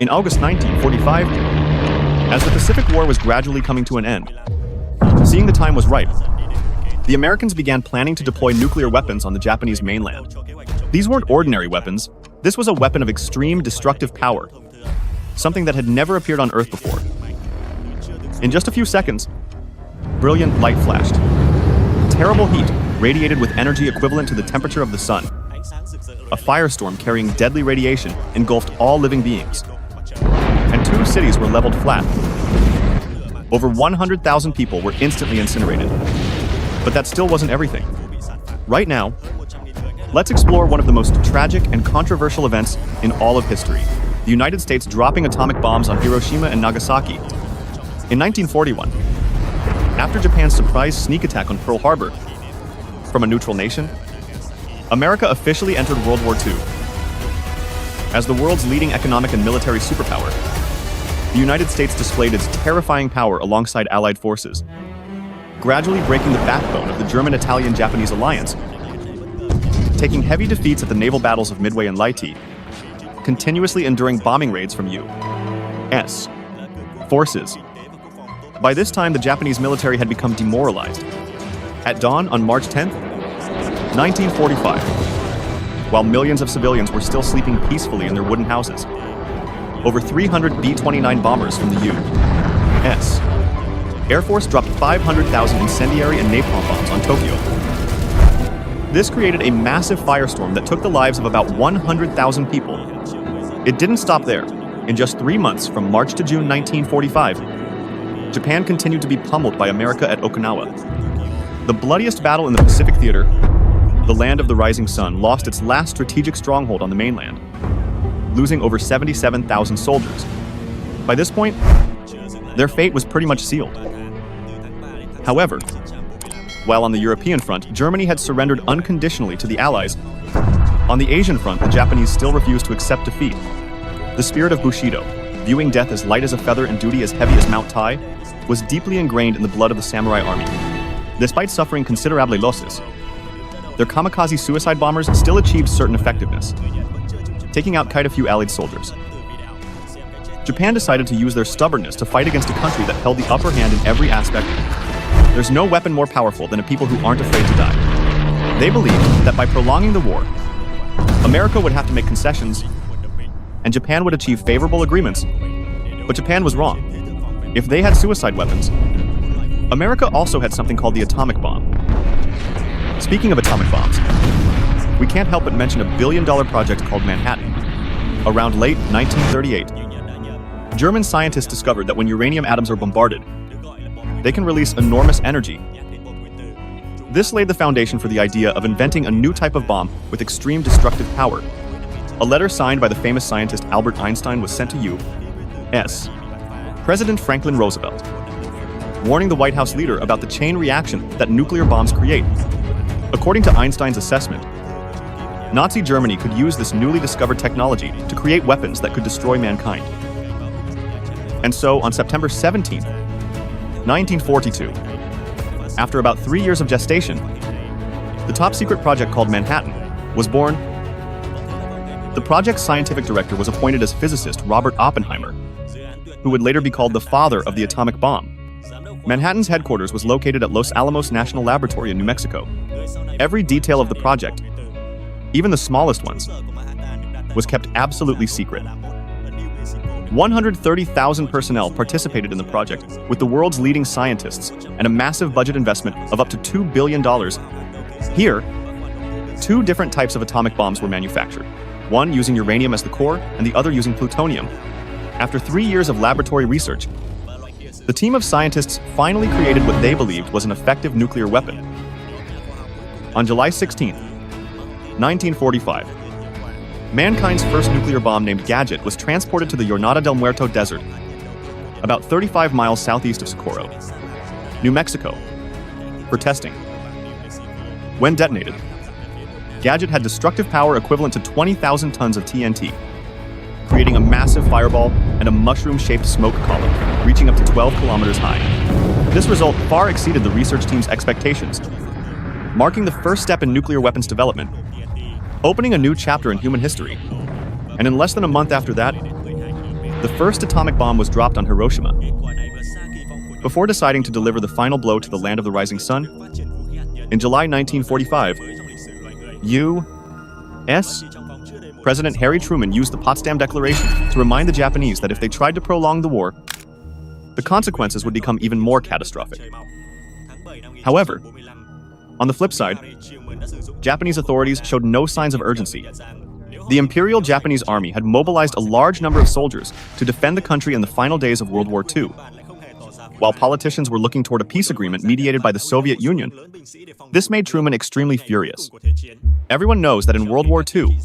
In August 1945, as the Pacific War was gradually coming to an end, seeing the time was ripe, the Americans began planning to deploy nuclear weapons on the Japanese mainland. These weren't ordinary weapons. This was a weapon of extreme destructive power, something that had never appeared on Earth before. In just a few seconds, brilliant light flashed. Terrible heat radiated with energy equivalent to the temperature of the sun. A firestorm carrying deadly radiation engulfed all living beings, and 2 cities were leveled flat. Over 100,000 people were instantly incinerated. But that still wasn't everything. Right now, let's explore one of the most tragic and controversial events in all of history: the United States dropping atomic bombs on Hiroshima and Nagasaki. In 1941, after Japan's surprise sneak attack on Pearl Harbor from a neutral nation, America officially entered World War II. As the world's leading economic and military superpower, the United States displayed its terrifying power alongside Allied forces, gradually breaking the backbone of the German-Italian-Japanese alliance, taking heavy defeats at the naval battles of Midway and Leyte, continuously enduring bombing raids from U.S. forces. By this time, the Japanese military had become demoralized. At dawn on March 10, 1945, while millions of civilians were still sleeping peacefully in their wooden houses, over 300 B-29 bombers from the U.S. Air Force dropped 500,000 incendiary and napalm bombs on Tokyo. This created a massive firestorm that took the lives of about 100,000 people. It didn't stop there. In just 3 months, from March to June 1945, Japan continued to be pummeled by America at Okinawa. The bloodiest battle in the Pacific Theater, the land of the rising sun, lost its last strategic stronghold on the mainland, losing over 77,000 soldiers. By this point, their fate was pretty much sealed. However, while on the European front, Germany had surrendered unconditionally to the Allies, on the Asian front, the Japanese still refused to accept defeat. The spirit of Bushido, viewing death as light as a feather and duty as heavy as Mount Tai, was deeply ingrained in the blood of the samurai army. Despite suffering considerable losses, their kamikaze suicide bombers still achieved certain effectiveness, taking out quite a few Allied soldiers. Japan decided to use their stubbornness to fight against a country that held the upper hand in every aspect. There's no weapon more powerful than a people who aren't afraid to die. They believed that by prolonging the war, America would have to make concessions, and Japan would achieve favorable agreements. But Japan was wrong. If they had suicide weapons, America also had something called the atomic bomb. Speaking of atomic bombs, we can't help but mention a billion-dollar project called Manhattan. Around late 1938, German scientists discovered that when uranium atoms are bombarded, they can release enormous energy. This laid the foundation for the idea of inventing a new type of bomb with extreme destructive power. A letter signed by the famous scientist Albert Einstein was sent to U.S. President Franklin Roosevelt, warning the White House leader about the chain reaction that nuclear bombs create. According to Einstein's assessment, Nazi Germany could use this newly discovered technology to create weapons that could destroy mankind. And so, on September 17, 1942, after about 3 years of gestation, the top-secret project called Manhattan was born. The project's scientific director was appointed as physicist Robert Oppenheimer, who would later be called the father of the atomic bomb. Manhattan's headquarters was located at Los Alamos National Laboratory in New Mexico. Every detail of the project, even the smallest ones, was kept absolutely secret. 130,000 personnel participated in the project, with the world's leading scientists and a massive budget investment of up to $2 billion. Here, 2 different types of atomic bombs were manufactured, one using uranium as the core and the other using plutonium. After 3 years of laboratory research, the team of scientists finally created what they believed was an effective nuclear weapon. On July 16, 1945, mankind's first nuclear bomb named Gadget was transported to the Jornada del Muerto Desert, about 35 miles southeast of Socorro, New Mexico, for testing. When detonated, Gadget had destructive power equivalent to 20,000 tons of TNT, creating a massive fireball and a mushroom-shaped smoke column, reaching up to 12 kilometers high. This result far exceeded the research team's expectations, marking the first step in nuclear weapons development, opening a new chapter in human history. And in less than a month after that, the first atomic bomb was dropped on Hiroshima. Before deciding to deliver the final blow to the land of the rising sun, in July 1945, U.S. President Harry Truman used the Potsdam Declaration to remind the Japanese that if they tried to prolong the war, the consequences would become even more catastrophic. However, on the flip side, Japanese authorities showed no signs of urgency. The Imperial Japanese Army had mobilized a large number of soldiers to defend the country in the final days of World War II. While politicians were looking toward a peace agreement mediated by the Soviet Union, this made Truman extremely furious. Everyone knows that in World War II,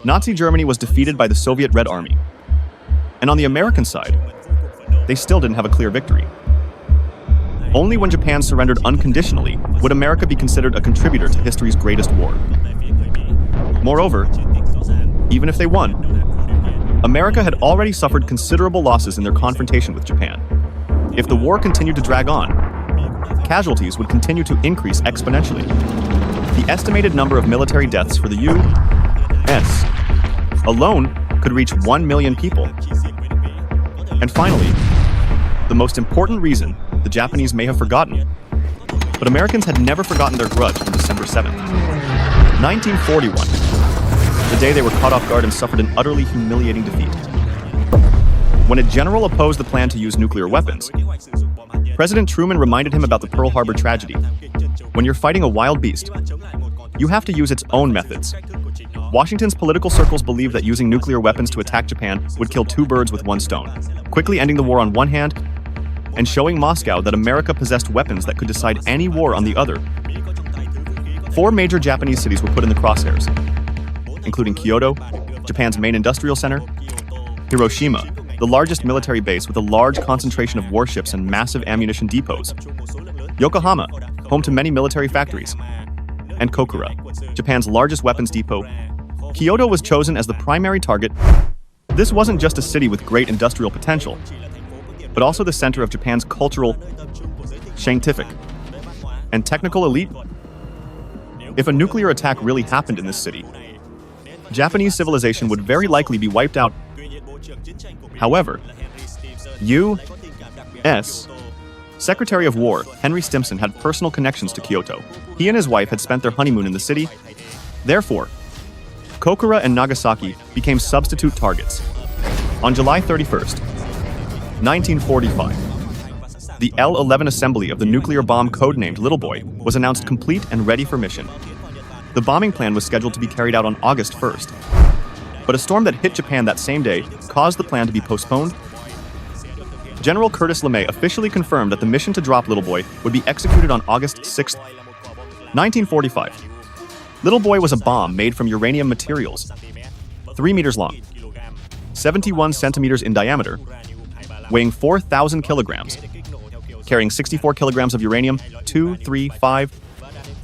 Nazi Germany was defeated by the Soviet Red Army. And on the American side, they still didn't have a clear victory. Only when Japan surrendered unconditionally would America be considered a contributor to history's greatest war. Moreover, even if they won, America had already suffered considerable losses in their confrontation with Japan. If the war continued to drag on, casualties would continue to increase exponentially. The estimated number of military deaths for the U.S. alone could reach 1 million people. And finally, the most important reason the Japanese may have forgotten, but Americans had never forgotten their grudge on December 7th, 1941, the day they were caught off guard and suffered an utterly humiliating defeat. When a general opposed the plan to use nuclear weapons, President Truman reminded him about the Pearl Harbor tragedy. When you're fighting a wild beast, you have to use its own methods. Washington's political circles believed that using nuclear weapons to attack Japan would kill two birds with one stone, quickly ending the war on one hand and showing Moscow that America possessed weapons that could decide any war on the other. 4 major Japanese cities were put in the crosshairs, including Kyoto, Japan's main industrial center, Hiroshima, the largest military base with a large concentration of warships and massive ammunition depots, Yokohama, home to many military factories, and Kokura, Japan's largest weapons depot. Kyoto was chosen as the primary target. This wasn't just a city with great industrial potential, but also the center of Japan's cultural, scientific, and technical elite. If a nuclear attack really happened in this city, Japanese civilization would very likely be wiped out. However, U.S. Secretary of War Henry Stimson had personal connections to Kyoto. He and his wife had spent their honeymoon in the city. Therefore, Kokura and Nagasaki became substitute targets. On July 31st, 1945, the L-11 assembly of the nuclear bomb codenamed Little Boy was announced complete and ready for mission. The bombing plan was scheduled to be carried out on August 1st, but a storm that hit Japan that same day caused the plan to be postponed. General Curtis LeMay officially confirmed that the mission to drop Little Boy would be executed on August 6, 1945. Little Boy was a bomb made from uranium materials, 3 meters long, 71 centimeters in diameter, weighing 4,000 kilograms, carrying 64 kilograms of uranium, 235.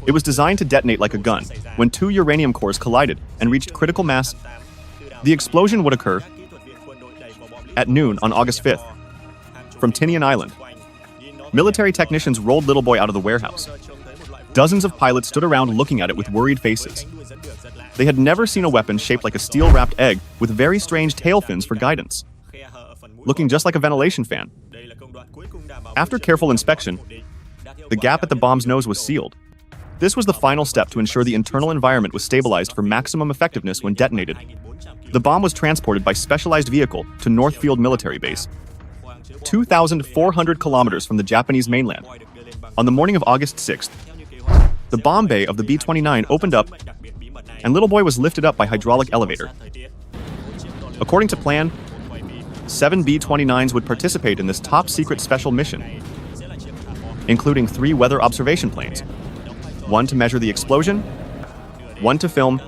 It was designed to detonate like a gun when 2 uranium cores collided and reached critical mass. The explosion would occur at noon on August 5th from Tinian Island. Military technicians rolled Little Boy out of the warehouse. Dozens of pilots stood around looking at it with worried faces. They had never seen a weapon shaped like a steel-wrapped egg with very strange tail fins for guidance, looking just like a ventilation fan. After careful inspection, the gap at the bomb's nose was sealed. This was the final step to ensure the internal environment was stabilized for maximum effectiveness when detonated. The bomb was transported by specialized vehicle to Northfield Military Base, 2,400 kilometers from the Japanese mainland. On the morning of August 6th, the bomb bay of the B-29 opened up, and Little Boy was lifted up by hydraulic elevator. According to plan, 7 B-29s would participate in this top-secret special mission, including 3 weather observation planes, 1 to measure the explosion, 1 to film,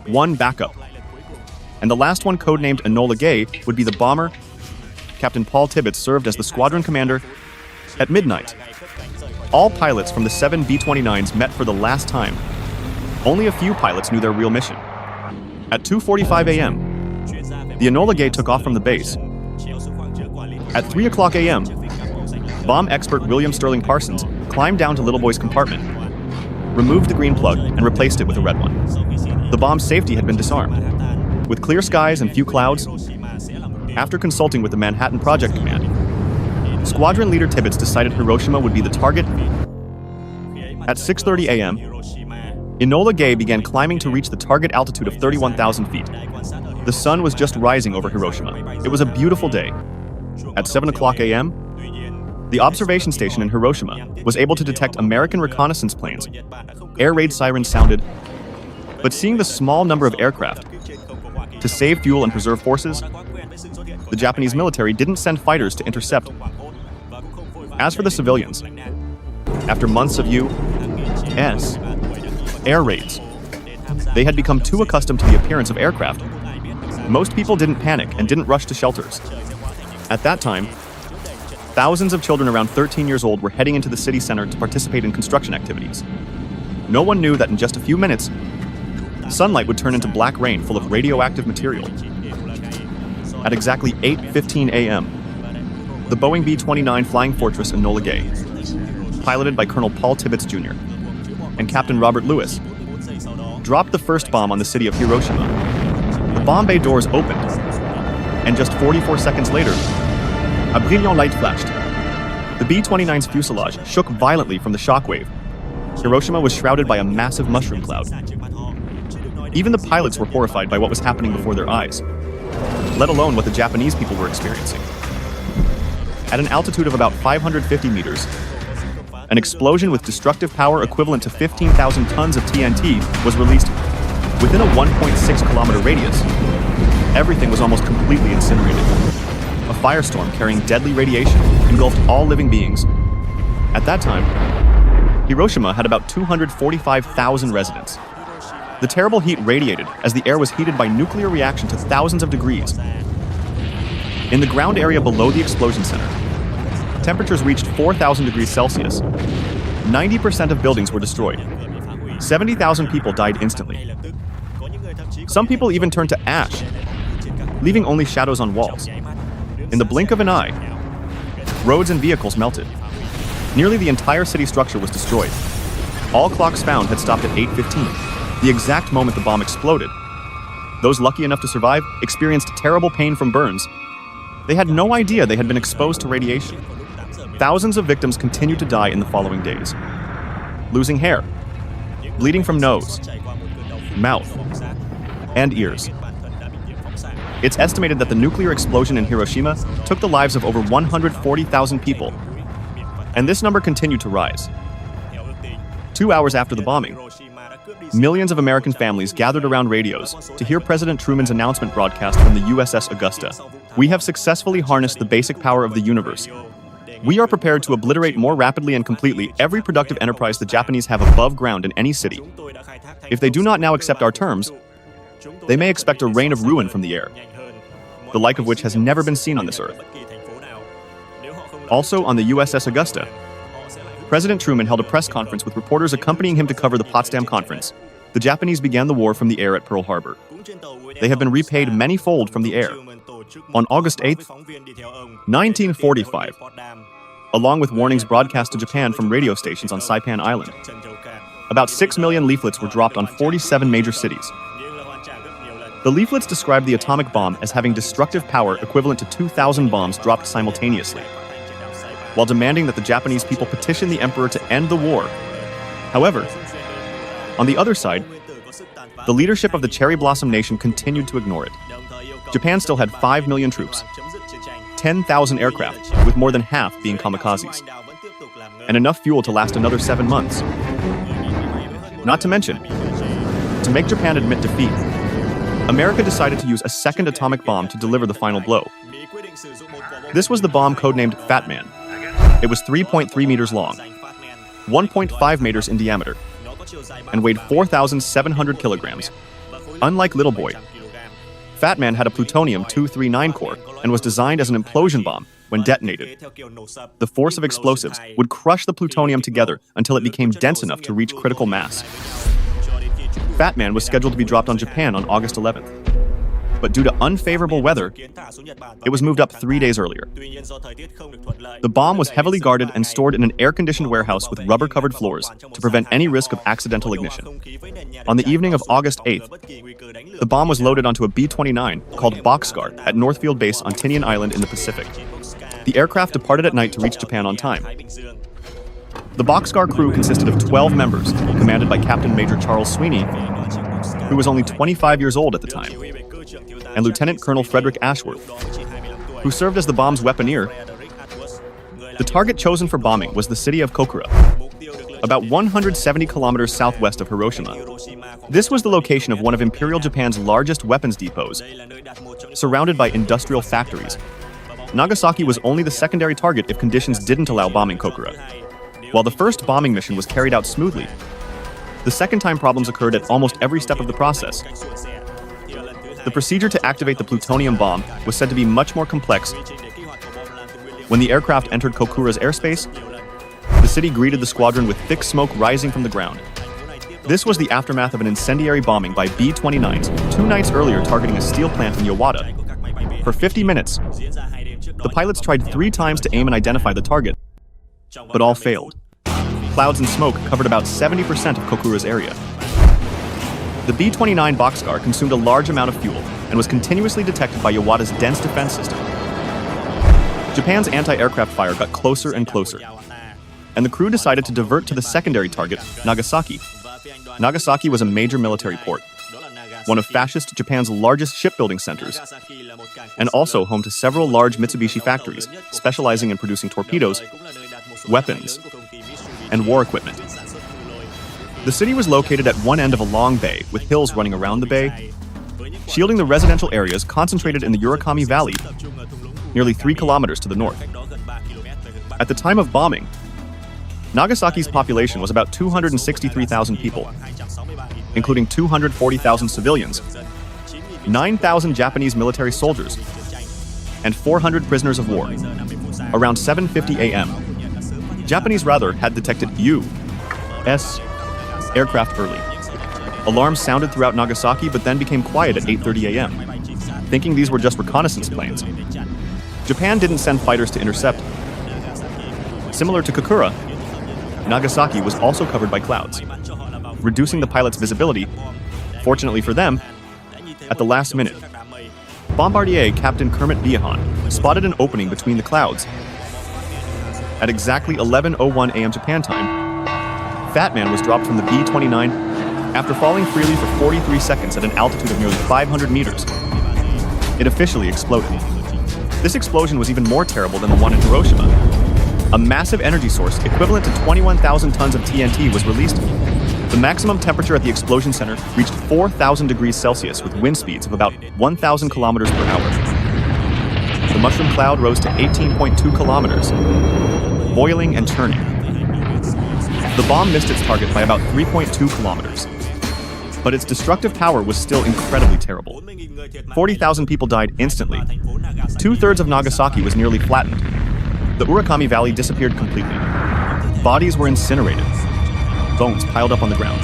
1 backup. And the last one, codenamed Enola Gay, would be the bomber. Captain Paul Tibbets served as the squadron commander. At midnight, all pilots from the 7 B-29s met for the last time. Only a few pilots knew their real mission. At 2:45 a.m., the Enola Gay took off from the base. At 3 o'clock a.m., bomb expert William Sterling Parsons climbed down to Little Boy's compartment, removed the green plug, and replaced it with a red one. The bomb's safety had been disarmed. With clear skies and few clouds, After consulting with the Manhattan Project Command, Squadron Leader Tibbets decided Hiroshima would be the target. At 6:30 a.m., Enola Gay began climbing to reach the target altitude of 31,000 feet. The sun was just rising over Hiroshima. It was a beautiful day. At 7 o'clock a.m., the observation station in Hiroshima was able to detect American reconnaissance planes. Air raid sirens sounded, but seeing the small number of aircraft, to save fuel and preserve forces, the Japanese military didn't send fighters to intercept. As for the civilians, after months of U.S. air raids, they had become too accustomed to the appearance of aircraft. Most people didn't panic and didn't rush to shelters. At that time, thousands of children around 13 years old were heading into the city center to participate in construction activities. No one knew that in just a few minutes, sunlight would turn into black rain full of radioactive material. At exactly 8:15 a.m., the Boeing B-29 Flying Fortress Enola Gay, piloted by Colonel Paul Tibbets Jr. and Captain Robert Lewis, dropped the first bomb on the city of Hiroshima. The bomb bay doors opened, and just 44 seconds later, a brilliant light flashed. The B-29's fuselage shook violently from the shockwave. Hiroshima was shrouded by a massive mushroom cloud. Even the pilots were horrified by what was happening before their eyes, let alone what the Japanese people were experiencing. At an altitude of about 550 meters, an explosion with destructive power equivalent to 15,000 tons of TNT was released within a 1.6-kilometer radius. Everything was almost completely incinerated. A firestorm carrying deadly radiation engulfed all living beings. At that time, Hiroshima had about 245,000 residents. The terrible heat radiated as the air was heated by nuclear reaction to thousands of degrees. In the ground area below the explosion center, temperatures reached 4,000 degrees Celsius. 90% of buildings were destroyed. 70,000 people died instantly. Some people even turned to ash, leaving only shadows on walls. In the blink of an eye, roads and vehicles melted. Nearly the entire city structure was destroyed. All clocks found had stopped at 8:15, the exact moment the bomb exploded. Those lucky enough to survive experienced terrible pain from burns. They had no idea they had been exposed to radiation. Thousands of victims continued to die in the following days, losing hair, bleeding from nose, mouth, and ears. It's estimated that the nuclear explosion in Hiroshima took the lives of over 140,000 people, and this number continued to rise. 2 hours after the bombing, millions of American families gathered around radios to hear President Truman's announcement broadcast from the USS Augusta. "We have successfully harnessed the basic power of the universe. We are prepared to obliterate more rapidly and completely every productive enterprise the Japanese have above ground in any city. If they do not now accept our terms, they may expect a rain of ruin from the air, the like of which has never been seen on this earth." Also on the USS Augusta, President Truman held a press conference with reporters accompanying him to cover the Potsdam Conference. The Japanese began the war from the air at Pearl Harbor. They have been repaid many-fold from the air. On August 8, 1945, along with warnings broadcast to Japan from radio stations on Saipan Island, about 6 million leaflets were dropped on 47 major cities. The leaflets described the atomic bomb as having destructive power equivalent to 2,000 bombs dropped simultaneously, while demanding that the Japanese people petition the emperor to end the war. However, on the other side, the leadership of the Cherry Blossom Nation continued to ignore it. Japan still had 5 million troops, 10,000 aircraft, with more than half being kamikazes, and enough fuel to last another 7 months. Not to mention, to make Japan admit defeat, America decided to use a second atomic bomb to deliver the final blow. This was the bomb codenamed Fat Man. It was 3.3 meters long, 1.5 meters in diameter, and weighed 4,700 kilograms. Unlike Little Boy, Fat Man had a plutonium-239 core and was designed as an implosion bomb when detonated. The force of explosives would crush the plutonium together until it became dense enough to reach critical mass. Fat Man was scheduled to be dropped on Japan on August 11th. but due to unfavorable weather, it was moved up 3 days earlier. The bomb was heavily guarded and stored in an air-conditioned warehouse with rubber-covered floors to prevent any risk of accidental ignition. On the evening of August 8th, the bomb was loaded onto a B-29 called Boxcar at Northfield Base on Tinian Island in the Pacific. The aircraft departed at night to reach Japan on time. The Boxcar crew consisted of 12 members, commanded by Captain Major Charles Sweeney, who was only 25 years old at the time, and Lieutenant Colonel Frederick Ashworth, who served as the bomb's weaponeer. The target chosen for bombing was the city of Kokura, about 170 kilometers southwest of Hiroshima. This was the location of one of Imperial Japan's largest weapons depots, surrounded by industrial factories. Nagasaki was only the secondary target if conditions didn't allow bombing Kokura. While the first bombing mission was carried out smoothly, the second time problems occurred at almost every step of the process. The procedure to activate the plutonium bomb was said to be much more complex. When the aircraft entered Kokura's airspace, the city greeted the squadron with thick smoke rising from the ground. This was the aftermath of an incendiary bombing by B-29s 2 nights earlier targeting a steel plant in Yawata. For 50 minutes, the pilots tried 3 times to aim and identify the target, but all failed. Clouds and smoke covered about 70% of Kokura's area. The B-29 Boxcar consumed a large amount of fuel and was continuously detected by Yawata's dense defense system. Japan's anti-aircraft fire got closer and closer, and the crew decided to divert to the secondary target, Nagasaki. Nagasaki was a major military port, one of fascist Japan's largest shipbuilding centers, and also home to several large Mitsubishi factories specializing in producing torpedoes, weapons, and war equipment. The city was located at one end of a long bay with hills running around the bay, shielding the residential areas concentrated in the Urakami Valley, nearly 3 kilometers to the north. At the time of bombing, Nagasaki's population was about 263,000 people, including 240,000 civilians, 9,000 Japanese military soldiers, and 400 prisoners of war. Around 7:50 a.m., Japanese radar had detected U.S. aircraft early. Alarms sounded throughout Nagasaki but then became quiet at 8:30 a.m., thinking these were just reconnaissance planes. Japan didn't send fighters to intercept. Similar to Kokura, Nagasaki was also covered by clouds, reducing the pilots' visibility. Fortunately for them, at the last minute, Bombardier Captain Kermit Biahan spotted an opening between the clouds. At exactly 11:01 a.m. Japan time, Fat Man was dropped from the B-29 after falling freely for 43 seconds at an altitude of nearly 500 meters. It officially exploded. This explosion was even more terrible than the one in Hiroshima. A massive energy source equivalent to 21,000 tons of TNT was released. The maximum temperature at the explosion center reached 4,000 degrees Celsius with wind speeds of about 1,000 kilometers per hour. The mushroom cloud rose to 18.2 kilometers, boiling and churning. The bomb missed its target by about 3.2 kilometers, but its destructive power was still incredibly terrible. 40,000 people died instantly. 2/3 of Nagasaki was nearly flattened. The Urakami Valley disappeared completely. Bodies were incinerated, bones piled up on the ground,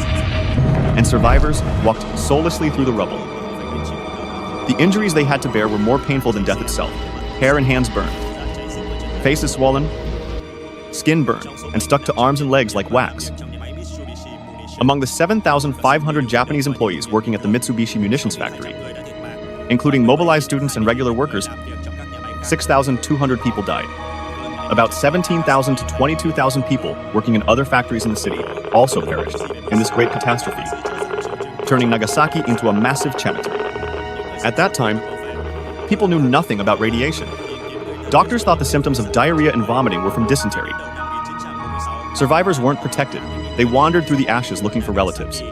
and survivors walked soullessly through the rubble. The injuries they had to bear were more painful than death itself. Hair and hands burned, faces swollen, skin burned, and stuck to arms and legs like wax. Among the 7,500 Japanese employees working at the Mitsubishi munitions factory, including mobilized students and regular workers, 6,200 people died. About 17,000 to 22,000 people working in other factories in the city also perished in this great catastrophe, turning Nagasaki into a massive cemetery. At that time, people knew nothing about radiation. Doctors thought the symptoms of diarrhea and vomiting were from dysentery. Survivors weren't protected. They wandered through the ashes looking for relatives,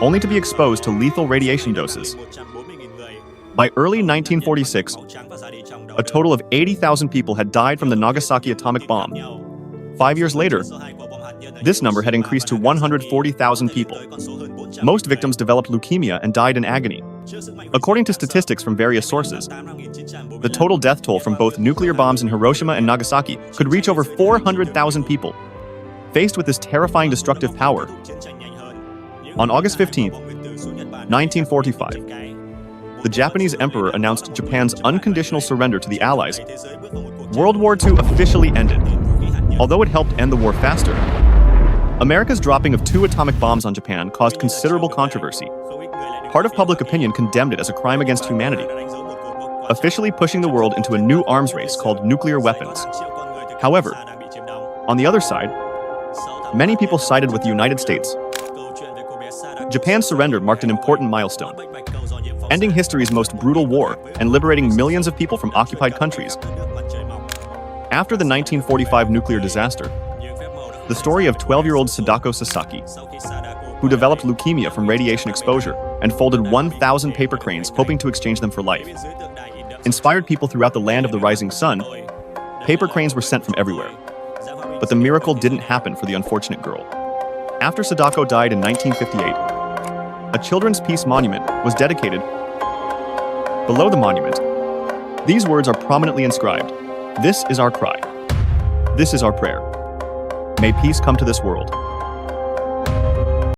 only to be exposed to lethal radiation doses. By early 1946, a total of 80,000 people had died from the Nagasaki atomic bomb. 5 years later, this number had increased to 140,000 people. Most victims developed leukemia and died in agony. According to statistics from various sources, the total death toll from both nuclear bombs in Hiroshima and Nagasaki could reach over 400,000 people. Faced with this terrifying destructive power, on August 15, 1945, the Japanese emperor announced Japan's unconditional surrender to the Allies. World War II officially ended. Although it helped end the war faster, America's dropping of 2 atomic bombs on Japan caused considerable controversy. Part of public opinion condemned it as a crime against humanity, officially pushing the world into a new arms race called nuclear weapons. However, on the other side, many people sided with the United States. Japan's surrender marked an important milestone, ending history's most brutal war and liberating millions of people from occupied countries. After the 1945 nuclear disaster, the story of 12-year-old Sadako Sasaki, who developed leukemia from radiation exposure and folded 1,000 paper cranes hoping to exchange them for life, inspired people throughout the land of the rising sun. Paper cranes were sent from everywhere. But the miracle didn't happen for the unfortunate girl. After Sadako died in 1958, a children's peace monument was dedicated. Below the monument, these words are prominently inscribed: "This is our cry. This is our prayer. May peace come to this world."